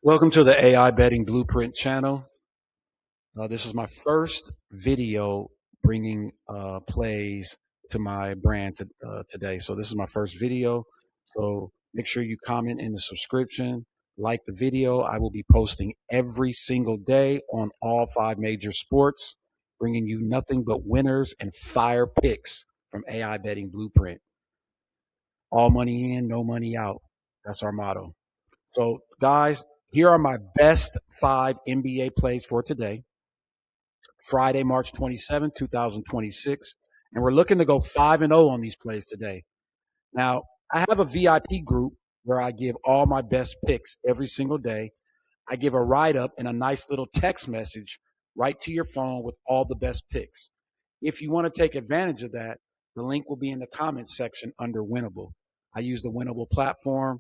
Welcome to the AI Betting Blueprint channel. This is my first video bringing plays to my brand today. So this is my first video. So make sure you comment in the subscription, like the video. I will be posting every single day on all 5 major sports, bringing you nothing but winners and fire picks from AI Betting Blueprint. All money in, no money out. That's our motto. So, guys, here are my best 5 NBA plays for today, Friday, March 27, 2026. And we're looking to go 5-0 on these plays today. Now, I have a VIP group where I give all my best picks every single day. I give a write up and a nice little text message right to your phone with all the best picks. If you want to take advantage of that, the link will be in the comments section under Winnable. I use the Winnable platform.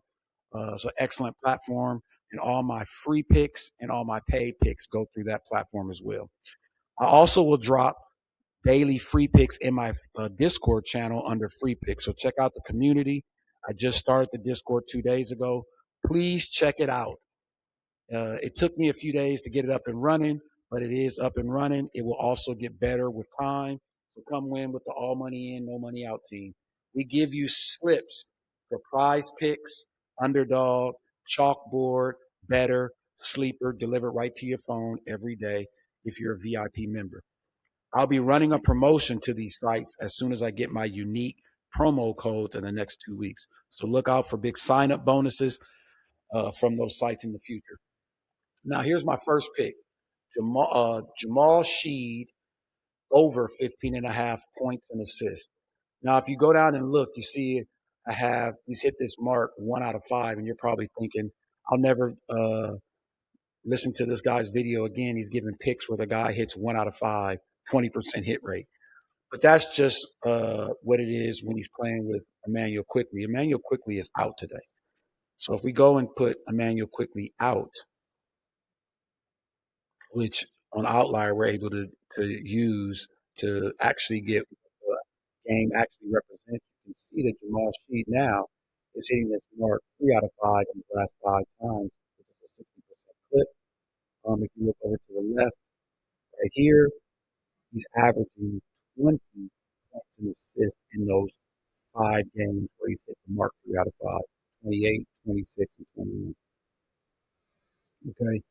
It's an excellent platform, and all my free picks and all my paid picks go through that platform as well. I also will drop daily free picks in my Discord channel under free picks. So check out the community. I just started the Discord 2 days ago. Please check it out. It took me a few days to get it up and running, but it is up and running. It will also get better with time. So come win with the all money in, no money out team. We give you slips for PrizePicks, underdog, chalkboard, better, sleeper, delivered right to your phone every day if you're a VIP member. I'll be running a promotion to these sites as soon as I get my unique promo codes in the next 2 weeks. So look out for big sign up bonuses from those sites in the future. Now, here's my first pick. Jamal Sheed over 15.5 points and assists. Now, if you go down and look, you see he's hit this mark 1 out of 5, and you're probably thinking, I'll never listen to this guy's video again. He's giving picks where the guy hits 1 out of 5, 20% hit rate. But that's just what it is when he's playing with Emmanuel Quickly. Emmanuel Quickly is out today. So if we go and put Emmanuel Quickly out, which on Outlier we're able to use to actually get the game actually represented. You can see that Jamal Sheed now is hitting this mark 3 out of 5 in the last 5 times, which is a 60% clip. If you look over to the left, right here, he's averaging 20 points and assists in those 5 games where he's hit the mark 3 out of 5, 28, 26, and 21. Okay.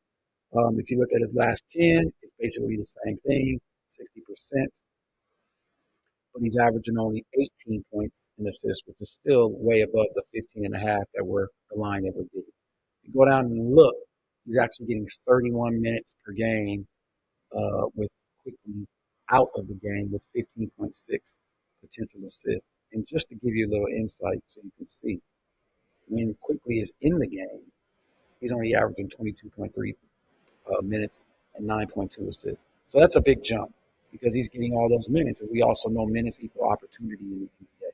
If you look at his last 10, it's basically the same thing, 60%, but he's averaging only 18 points in assists, which is still way above the 15.5 that were the line that we're getting. If you go down and look, he's actually getting 31 minutes per game with Quickly out of the game with 15.6 potential assists. And just to give you a little insight so you can see, when Quickly is in the game, he's only averaging 22.3 minutes and 9.2 assists. So that's a big jump because he's getting all those minutes. And we also know minutes equal opportunity in the NBA.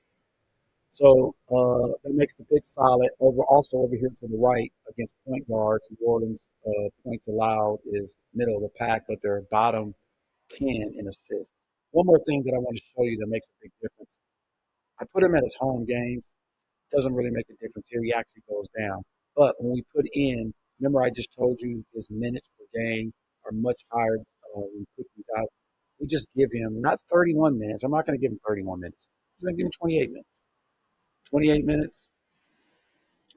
So that makes the pick solid. Also over here to the right against point guards, New Orleans points allowed is middle of the pack, but they're bottom 10 in assists. One more thing that I want to show you that makes a big difference. I put him at his home games. Doesn't really make a difference here. He actually goes down. But when we put in, remember I just told you his minutes per game are much higher when we put these out. We just give him not 31 minutes. I'm not going to give him 31 minutes. I'm going to give him 28 minutes. 28 minutes.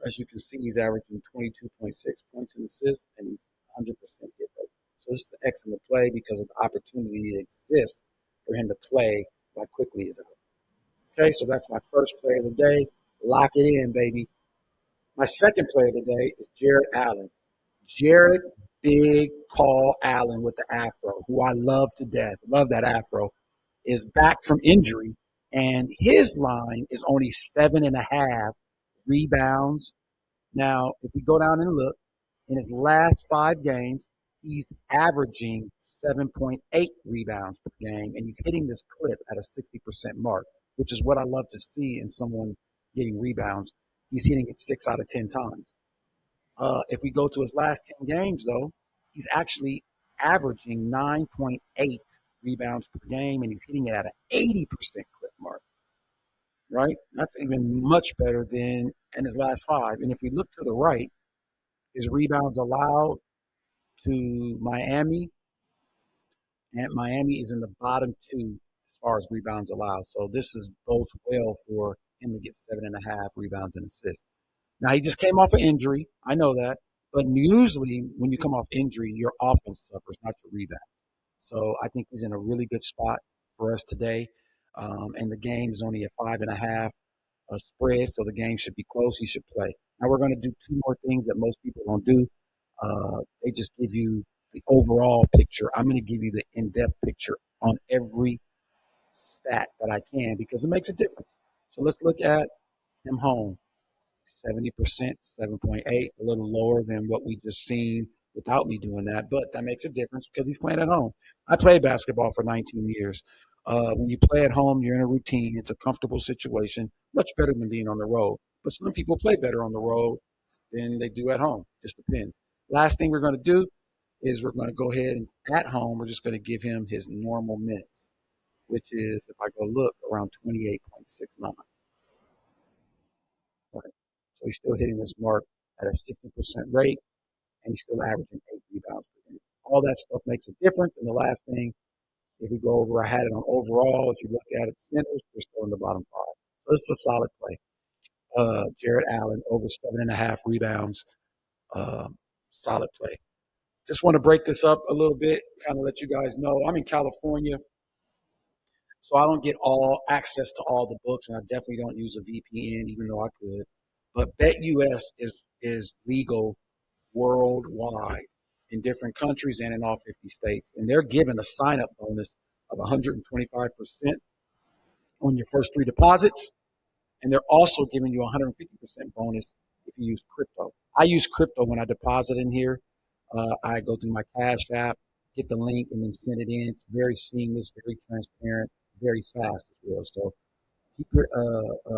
As you can see, he's averaging 22.6 points in assists, and he's 100% hit rate. So this is an excellent play because of the opportunity that exists for him to play while Quickly is out. Okay, so that's my first play of the day. Lock it in, baby. My second player today is Jared Allen. Jared, big, tall Allen with the afro, who I love to death. Love that afro, is back from injury, and his line is only 7.5 rebounds. Now, if we go down and look, in his last 5 games, he's averaging 7.8 rebounds per game, and he's hitting this clip at a 60% mark, which is what I love to see in someone getting rebounds. He's hitting it 6 out of 10 times. If we go to his last 10 games, though, he's actually averaging 9.8 rebounds per game, and he's hitting it at an 80% clip mark, right? That's even much better than in his last 5. And if we look to the right, His rebounds allowed to Miami, and Miami is in the bottom two as far as rebounds allowed. So this is bodes well for him to get 7.5 rebounds and assists. Now he just came off an injury. I know that. But usually when you come off injury, your offense suffers, not your rebound. So I think he's in a really good spot for us today. And the game is only a 5.5 spread, so the game should be close. He should play. Now we're going to do two more things that most people don't do. They just give you the overall picture. I'm going to give you the in-depth picture on every stat that I can because it makes a difference. So let's look at him home. 70%, 7.8, a little lower than what we just seen without me doing that, but that makes a difference because he's playing at home. I played basketball for 19 years. When you play at home, you're in a routine. It's a comfortable situation, much better than being on the road. But some people play better on the road than they do at home. Just depends. Last thing we're going to do is we're going to go ahead and at home, we're just going to give him his normal minutes, which is, if I go look, around 28.69. Right. So he's still hitting this mark at a 60% rate, and he's still averaging 8 rebounds per game. All that stuff makes a difference. And the last thing, if we go over, I had it on overall. If you look at it, centers, we're still in the bottom five. So this is a solid play. Jared Allen over 7.5 rebounds. Solid play. Just want to break this up a little bit, kind of let you guys know. I'm in California, so I don't get all access to all the books, and I definitely don't use a VPN, even though I could. But BetUS is legal worldwide in different countries and in all 50 states. And they're giving a sign up bonus of 125% on your first three deposits. And they're also giving you a 150% bonus if you use crypto. I use crypto when I deposit in here. I go through my Cash App, get the link, and then send it in. It's very seamless, very transparent, very fast as well. So keep your,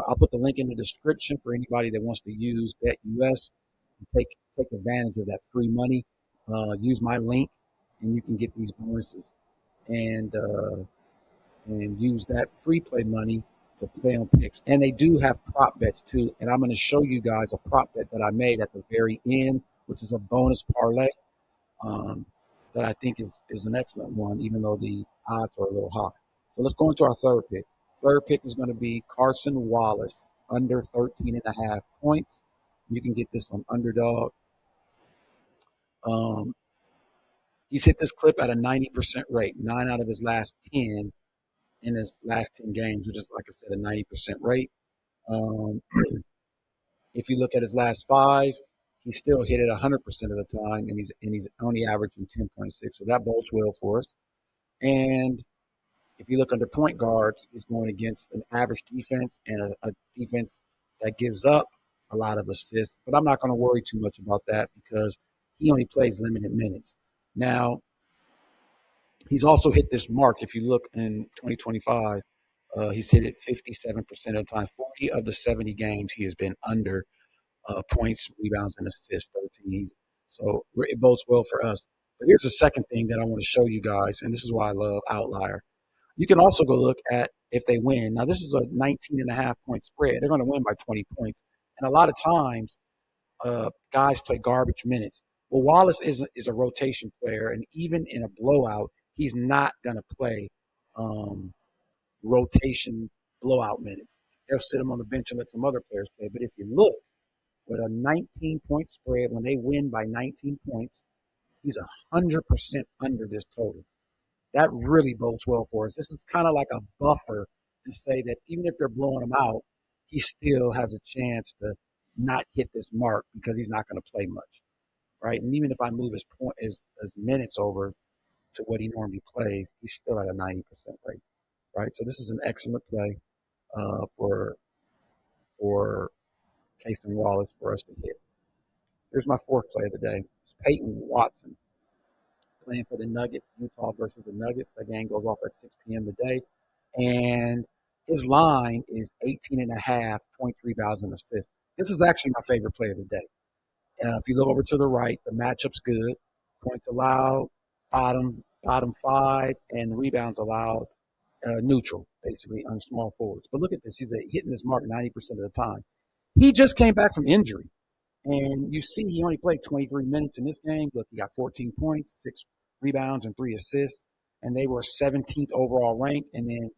I'll put the link in the description for anybody that wants to use BetUS and take advantage of that free money. Use my link, and you can get these bonuses and use that free play money to play on picks. And they do have prop bets too. And I'm going to show you guys a prop bet that I made at the very end, which is a bonus parlay um, that I think is an excellent one, even though the odds are a little high. So let's go into our third pick. Third pick is going to be Carson Wallace, under 13.5 points. You can get this on Underdog. Um, he's hit this clip at a 90% rate, 9 out of his last 10 in his last 10 games, which is, like I said, a 90% rate. Um, if you look at his last 5, he still hit it 100% of the time, and he's only averaging 10.6. So that bodes well for us. And if you look under point guards, he's going against an average defense and a defense that gives up a lot of assists. But I'm not going to worry too much about that because he only plays limited minutes. Now, he's also hit this mark. If you look in 2025, he's hit it 57% of the time. 40 of the 70 games he has been under points, rebounds, and assists, 13. So it bodes well for us. But here's the second thing that I want to show you guys, and this is why I love Outlier. You can also go look at if they win. Now, this is a 19.5 point spread. They're going to win by 20 points. And a lot of times, guys play garbage minutes. Well, Wallace is a rotation player, and even in a blowout, he's not going to play rotation blowout minutes. They'll sit him on the bench and let some other players play. But if you look, with a 19-point spread, when they win by 19 points, he's 100% under this total. That really bodes well for us. This is kind of like a buffer to say that even if they're blowing him out, he still has a chance to not hit this mark because he's not going to play much, right? And even if I move his minutes over to what he normally plays, he's still at a 90% rate, right? So this is an excellent play for Casey Wallace for us to hit. Here's my fourth play of the day. It's Peyton Watson playing for the Nuggets, Utah versus the Nuggets. That game goes off at 6 p.m. today. And his line is 18.5 point rebounds and assists. This is actually my favorite play of the day. If you look over to the right, the matchup's good. Points allowed, bottom 5, and rebounds allowed, neutral, basically, on small forwards. But look at this. He's hitting this mark 90% of the time. He just came back from injury. And you see, he only played 23 minutes in this game. Look, he got 14 points, 6 rebounds, and 3 assists. And they were 17th overall ranked. And then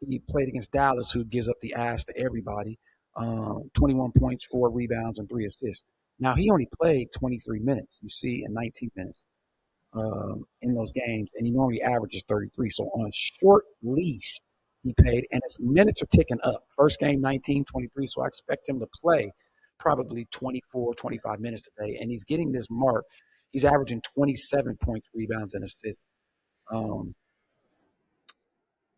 he played against Dallas, who gives up the ass to everybody. 21 points, 4 rebounds, and 3 assists. Now, he only played 23 minutes, you see, and 19 minutes in those games, and he normally averages 33. So on short leash, he played, and his minutes are ticking up. First game, 19, 23. So I expect him to play probably 24, 25 minutes today, and he's getting this mark. He's averaging 27 points, rebounds, and assists um,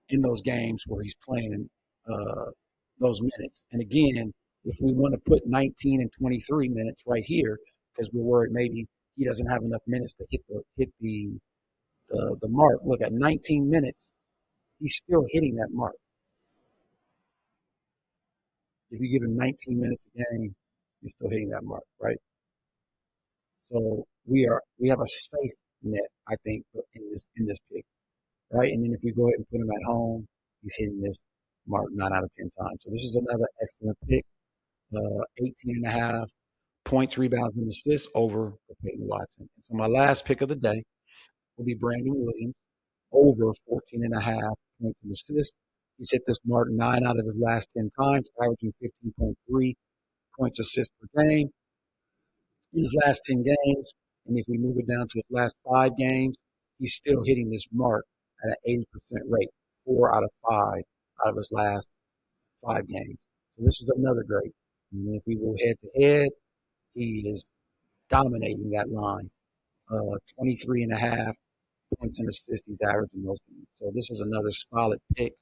in those games where he's playing uh, those minutes. And again, if we want to put 19 and 23 minutes right here, because we're worried maybe he doesn't have enough minutes to hit the mark. Look, at 19 minutes, he's still hitting that mark. If you give him 19 minutes a game, he's still hitting that mark, right? So we have a safe net, I think, in this pick, right? And then if we go ahead and put him at home, he's hitting this mark 9 out of 10 times. So this is another excellent pick. 18 and a half points, rebounds, and assists over Peyton Watson. So my last pick of the day will be Brandon Williams over 14 and a half points and assists. He's hit this mark 9 out of his last 10 times, averaging 15.3 points assists per game in his last 10 games. And if we move it down to his last 5 games, he's still hitting this mark at an 80% rate, 4 out of 5 out of his last 5 games. So this is another great. And then if we go head to head, he is dominating that line. 23 and a half points and assists he's averaging those games. So this is another solid pick.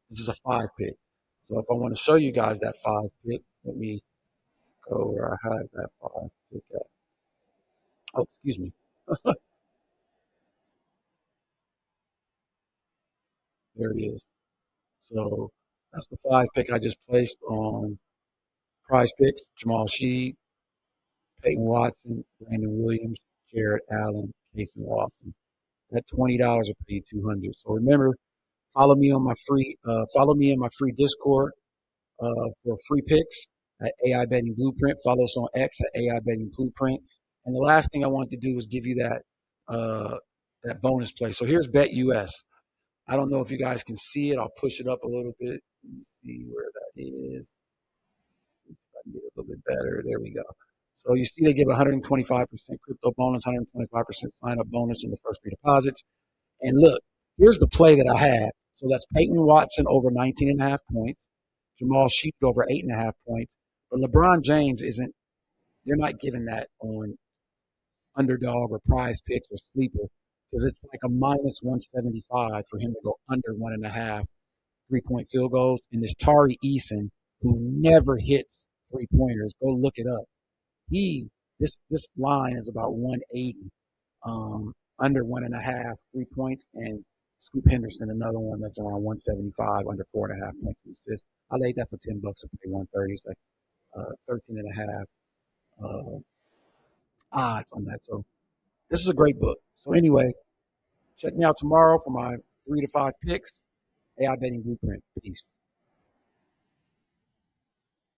This is a 5 pick. So if I want to show you guys that 5 pick, let me go where I had that 5 pick at. Oh, excuse me. There it is. So that's the 5 pick I just placed on PrizePicks. Jamal Sheed, Peyton Watson, Brandon Williams, Jared Allen, Casey Lawson. That $20 will pay you 200. So remember, follow me in my free Discord for free picks at AI Betting Blueprint. Follow us on X at AI Betting Blueprint. And the last thing I want to do is give you that bonus play. So here's Bet US. I don't know if you guys can see it. I'll push it up a little bit. Let me see where that is. If I can get it a little bit better. There we go. So you see they give 125% crypto bonus, 125% sign up bonus in the first 3 deposits. And look, here's the play that I had. So that's Peyton Watson over 19 and a half points, Jamal Sheep over 8.5 points. But LeBron James isn't, they're not giving that on underdog or prize picks or sleeper because it's like a minus 175 for him to go under 1.5 3-point field goals. And this Tari Eason, who never hits 3-pointers, go look it up. This line is about 180, under 1.5 3 points, and Scoop Henderson, another one that's around 175, under 4.5 points to assist. I laid that for $10 and pay 130. It's like 13 and a half odds on that. So this is a great book. So anyway, check me out tomorrow for my 3 to 5 picks. AI Betting Blueprint. Peace.